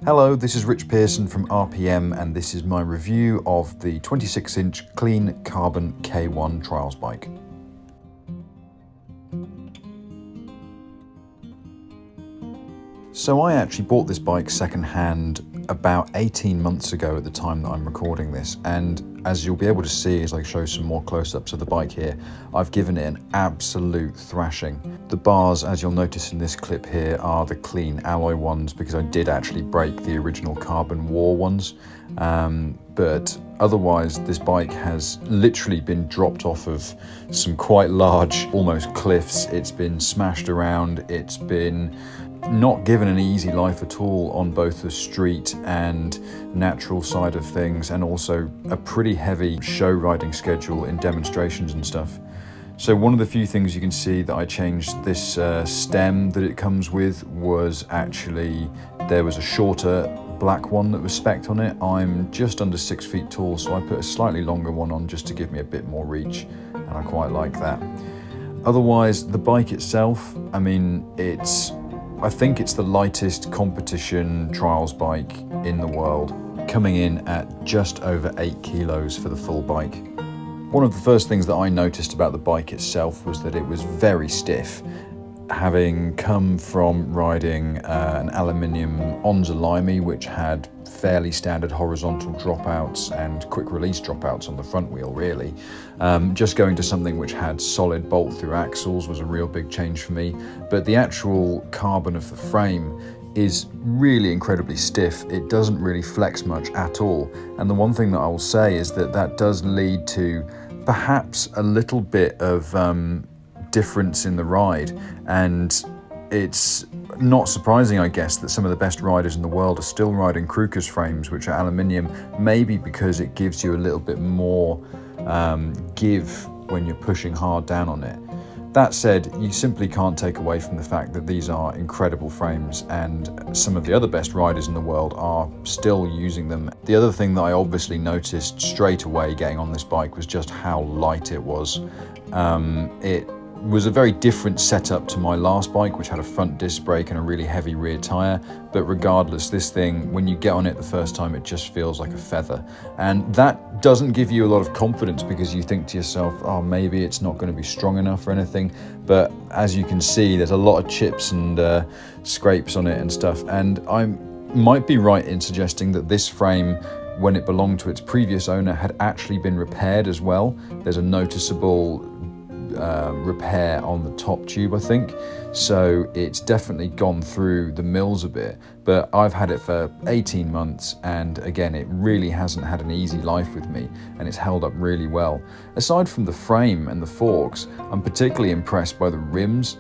Hello, this is Rich Pearson from RPM and this is my review of the 26-inch Clean Carbon K1 Trials bike. So I actually bought this bike second-hand about 18 months ago at the time that I'm recording this, and as you'll be able to see as I show some more close-ups of the bike here, I've given it an absolute thrashing. The bars, as you'll notice in this clip here, are the clean alloy ones because I did actually break the original Carbon War ones, but otherwise this bike has literally been dropped off of some quite large, almost cliffs. It's been smashed around, it's been not given an easy life at all on both the street and natural side of things, and also a pretty heavy show riding schedule in demonstrations and stuff. So one of the few things you can see that I changed this stem that it comes with was actually there was a shorter black one that was spec'd on it. I'm just under 6 feet tall, so I put a slightly longer one on just to give me a bit more reach, and I quite like that. Otherwise, the bike itself, I mean, I think it's the lightest competition trials bike in the world, coming in at just over 8 kilos for the full bike. One of the first things that I noticed about the bike itself was that it was very stiff. Having come from riding an aluminium Onza Limy, which had fairly standard horizontal dropouts and quick release dropouts on the front wheel really, just going to something which had solid bolt through axles was a real big change for me. But the actual carbon of the frame is really incredibly stiff. It doesn't really flex much at all, and the one thing that I will say is that that does lead to perhaps a little bit of difference in the ride, and it's not surprising, I guess, that some of the best riders in the world are still riding Krukas frames, which are aluminium, maybe because it gives you a little bit more give when you're pushing hard down on it. That said, you simply can't take away from the fact that these are incredible frames, and some of the other best riders in the world are still using them. The other thing that I obviously noticed straight away getting on this bike was just how light it was. It was a very different setup to my last bike, which had a front disc brake and a really heavy rear tyre, but regardless, this thing, when you get on it the first time, it just feels like a feather, and that doesn't give you a lot of confidence because you think to yourself, oh, maybe it's not going to be strong enough or anything. But as you can see, there's a lot of chips and scrapes on it and stuff, and I might be right in suggesting that this frame, when it belonged to its previous owner, had actually been repaired as well. There's a noticeable repair on the top tube, I think, so it's definitely gone through the mills a bit. But I've had it for 18 months, and again, it really hasn't had an easy life with me, and it's held up really well. Aside from the frame and the forks, I'm particularly impressed by the rims.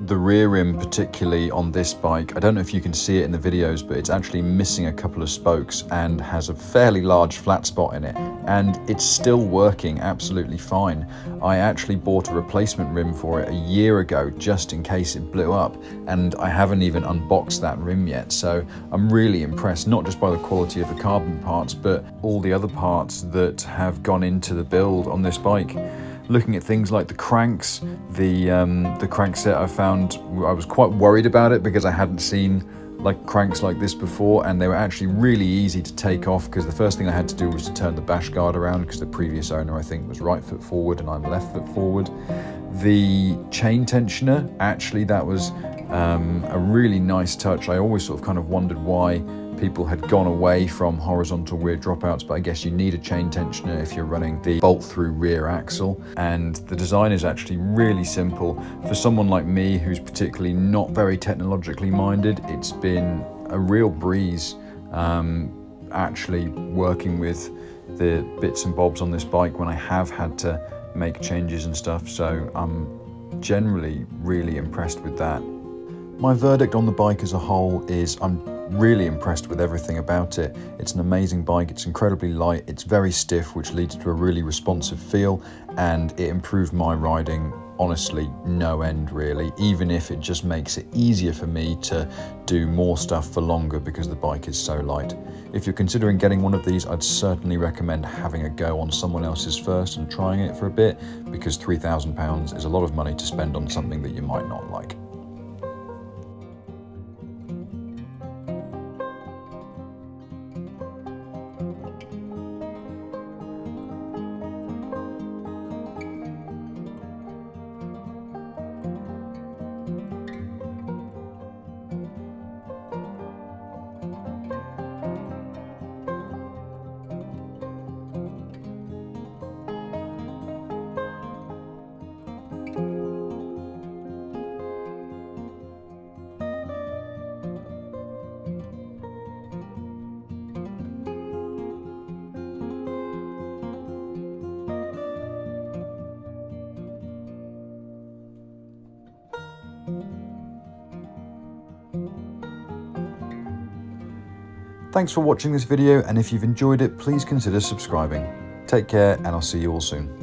The rear rim, particularly on this bike, I don't know if you can see it in the videos, but it's actually missing a couple of spokes and has a fairly large flat spot in it, and it's still working absolutely fine. I actually bought a replacement rim for it a year ago just in case it blew up, and I haven't even unboxed that rim yet, so I'm really impressed, not just by the quality of the carbon parts, but all the other parts that have gone into the build on this bike. Looking at things like the cranks, the crankset I found, I was quite worried about it because I hadn't seen like cranks like this before, and they were actually really easy to take off because the first thing I had to do was to turn the bash guard around because the previous owner, I think, was right foot forward and I'm left foot forward. The chain tensioner, actually that was a really nice touch. I always sort of kind of wondered why people had gone away from horizontal rear dropouts, but I guess you need a chain tensioner if you're running the bolt through rear axle, and the design is actually really simple. For someone like me who's particularly not very technologically minded, it's been a real breeze actually working with the bits and bobs on this bike when I have had to make changes and stuff, so I'm generally really impressed with that. My verdict on the bike as a whole is I'm really impressed with everything about it. It's an amazing bike, it's incredibly light, it's very stiff, which leads to a really responsive feel, and it improved my riding honestly no end really, even if it just makes it easier for me to do more stuff for longer because the bike is so light. If you're considering getting one of these, I'd certainly recommend having a go on someone else's first and trying it for a bit, because £3,000 is a lot of money to spend on something that you might not like. Thanks for watching this video, and if you've enjoyed it, please consider subscribing. Take care, and I'll see you all soon.